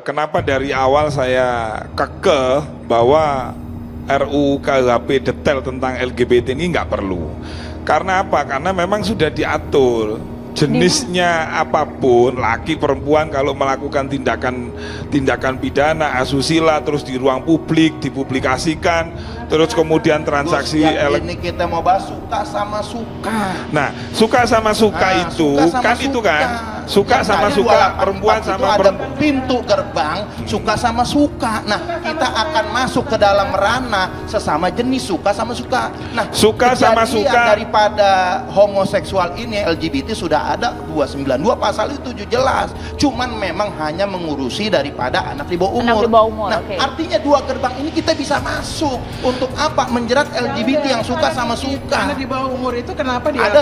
kenapa dari awal saya kekeh bahwa RUU KUHP detail tentang LGBT ini nggak perlu. Karena apa? Karena memang sudah diatur jenisnya apapun, laki perempuan kalau melakukan tindakan pidana asusila terus di ruang publik dipublikasikan, terus kemudian transaksi ini kita mau bahas suka sama suka. Nah, suka sama suka itu suka sama kan suka. itu kan suka Yang sama tadi suka 284 perempuan itu sama ada perempuan. pintu gerbang suka sama suka. Nah, kita akan masuk ke dalam ranah sesama jenis suka sama suka. Nah, Suka sama kejadian suka. daripada homoseksual ini LGBT sudah ada 292 pasal itu jelas. Cuman memang hanya mengurusi daripada anak di bawah umur. Anak di bawah umur, Nah, oke. artinya 2 gerbang ini kita bisa masuk. Untuk apa? Menjerat LGBT yang suka sama suka. Anak di bawah umur itu kenapa dia? Ada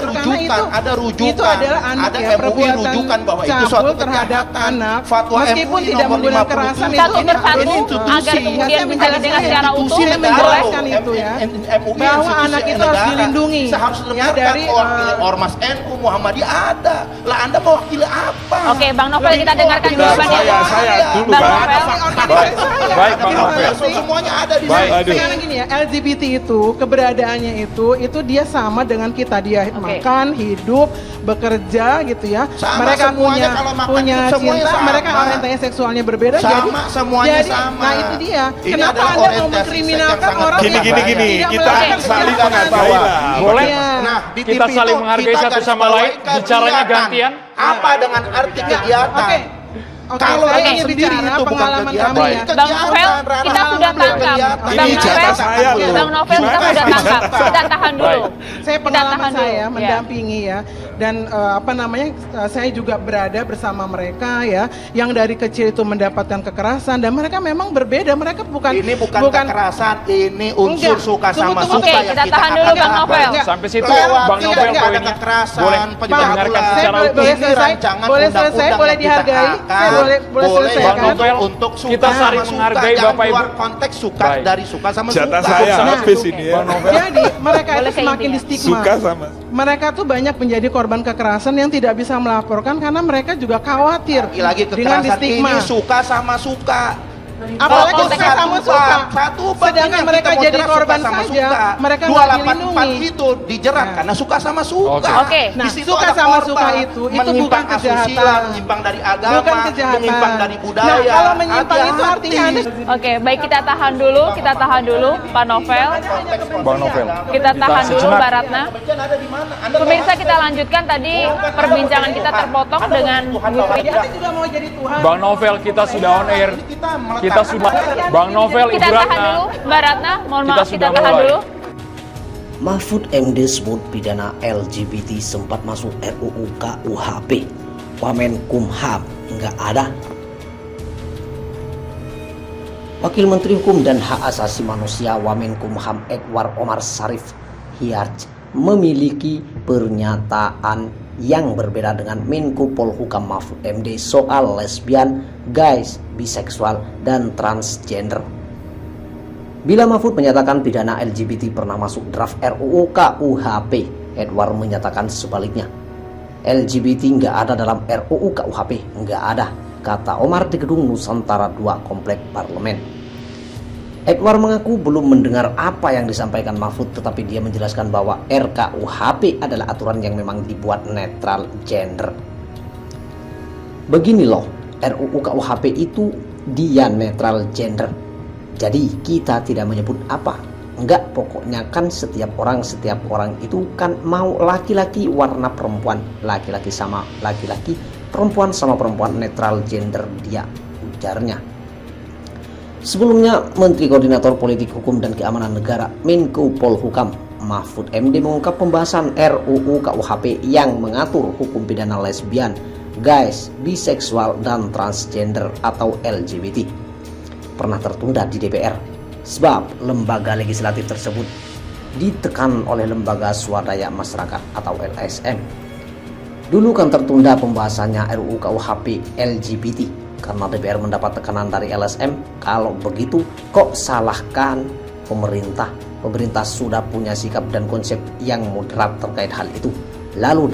rujukan, Itu adalah anak ada ya, MUI perbuatan rujukan bahwa itu cabul suatu terhadap kejahatan. anak, Fatwa meskipun MUI tidak nomor menggunakan 57. kekerasan Satu itu persatu ini institusi. agar kemudian Saya bisa didengar secara utuh. Institusi negara membolehkan loh. itu ya. MUI Bahwa institusi anak itu negara. harus dilindungi. Seharus Ya, dengarkan dari, mewakili Ormas NU Muhammadiyah ada. Lah Anda mewakili apa? Oke, Bang Novel, kita dengarkan jawabannya. Saya dulu, Bang Bang. Novel. Baik, Bang Novel. Semuanya ada di Baik. sana. Aduh. Sekarang gini ya, LGBT itu keberadaannya itu dia sama dengan kita, dia makan, hidup, bekerja gitu ya. Sama, mereka semuanya kalau makan punya hidup semuanya cinta, sama. mereka orientasi seksualnya berbeda. Sama, semuanya jadi, sama. Nah itu dia. Ini Kenapa adalah Anda mau orientasi mengkriminalkan seks yang orang sangat yang Gini, tidak kita melakukan saling kekerasan? menghargai lah. Boleh. Iya. Nah, di Kita TV saling itu menghargai kita satu garis sama bawahi lain, bicaranya kegiatan. gantian. Apa dengan arti kegiatan? Oke, Kalau saya dengan ingin sendiri bicara itu bukan pengalaman kegiatan. kami ya. Bang Novel, kita sudah tangkap. Ini Bang jatah Novel, saya loh. Bang Novel, kita Gimana? sudah tangkap. Kita tahan dulu. Baik. Saya Kita pengalaman tahan dulu. saya Ya. mendampingi ya, dan saya juga berada bersama mereka ya, yang dari kecil itu mendapatkan kekerasan dan mereka memang berbeda, mereka bukan Ini bukan kekerasan, ini unsur Enggak. suka sama Tunggu, suka Oke, yang kita tahan dulu, akan Bang Novel. bahas. Sampai situ Bahwa Bang tidak Novel ada poinnya. kekerasan, Boleh pencabulan. dengarkan Saya secara boleh utuh. boleh Ini selesai, rancangan boleh selesai, undang-undang boleh yang kita dihargai, akan, saya boleh boleh selesai Bang kan? Novel, untuk suka kita saling sama menghargai suka, Bapak jangan Ibu. keluar konteks suka Baik. dari suka sama Jatah suka. saya Nah, habis ini ya. Bang Novel. Jadi mereka Boleh itu ke semakin intinya. distigma. Suka sama. Mereka tuh banyak menjadi korban kekerasan yang tidak bisa melaporkan karena mereka juga khawatir Lagi dengan kekerasan distigma. ini suka sama suka. Apalagi Oh, suka sama suka. Satu bab Sedangkan ini mereka kita mau jadi jerat korban suka sama saja, suka. mereka nggak 284 dilindungi. itu dijerat Nah. karena suka sama suka. Oke. Nah, Di situ suka ada sama korban, suka itu menyimpang bukan kejahatan. asusila, menyimpang dari agama, Bukan kejahatan. menyimpang dari budaya. Nah, kalau menyimpang itu Hati-hati. artinya Anda Oke, baik, kita tahan dulu, Pak Novel. Bang Novel. Kita tahan dulu, sejenak. Mbak Ratna. Kebencian ada di mana? Anda Pemirsa, bahas kita lanjutkan tadi perbincangan kita terpotong dengan Bu Frida. Anda juga mau jadi Tuhan. Bang Novel, kita sudah on air. Ini kita meletakkan Kita sudah Bang Novel, Kita Ibu tahan Ratna. dulu, Mbak Ratna. Mohon Kita maaf, kita sudah tahan mulai. dulu. Mahfud MD sebut pidana LGBT sempat masuk RUU KUHP. Wamenkumham nggak ada. Wakil Menteri Hukum dan Hak Asasi Manusia Wamenkumham Edward Omar Sharif Hiyarj memiliki pernyataan yang berbeda dengan Menko Polhukam Mahfud MD soal lesbian, gays, biseksual, dan transgender. Bila Mahfud menyatakan pidana LGBT pernah masuk draft RUU KUHP, Edward menyatakan sebaliknya. LGBT nggak ada dalam RUU KUHP, nggak ada, kata Omar di gedung Nusantara 2 Komplek Parlemen. Edward mengaku belum mendengar apa yang disampaikan Mahfud, tetapi dia menjelaskan bahwa RKUHP adalah aturan yang memang dibuat netral gender. Begini loh, RUU KUHP itu dia netral gender. Jadi kita tidak menyebut apa. Enggak, pokoknya kan setiap orang itu kan mau laki-laki warna perempuan, laki-laki sama laki-laki, perempuan sama perempuan, netral gender dia, ujarnya. Sebelumnya, Menteri Koordinator Politik Hukum dan Keamanan Negara Menko Polhukam Mahfud MD mengungkap pembahasan RUU KUHP yang mengatur hukum pidana lesbian, gays, biseksual, dan transgender atau LGBT pernah tertunda di DPR sebab lembaga legislatif tersebut ditekan oleh Lembaga Swadaya Masyarakat atau LSM. Dulu kan tertunda pembahasannya RUU KUHP LGBT karena DPR mendapat tekanan dari LSM. Kalau begitu kok salahkan pemerintah? Pemerintah sudah punya sikap dan konsep yang moderat terkait hal itu. Lalu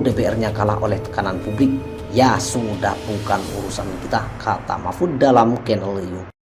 DPR-nya kalah oleh tekanan publik. Ya sudah bukan urusan kita, kata Mahfud dalam channel YouTube.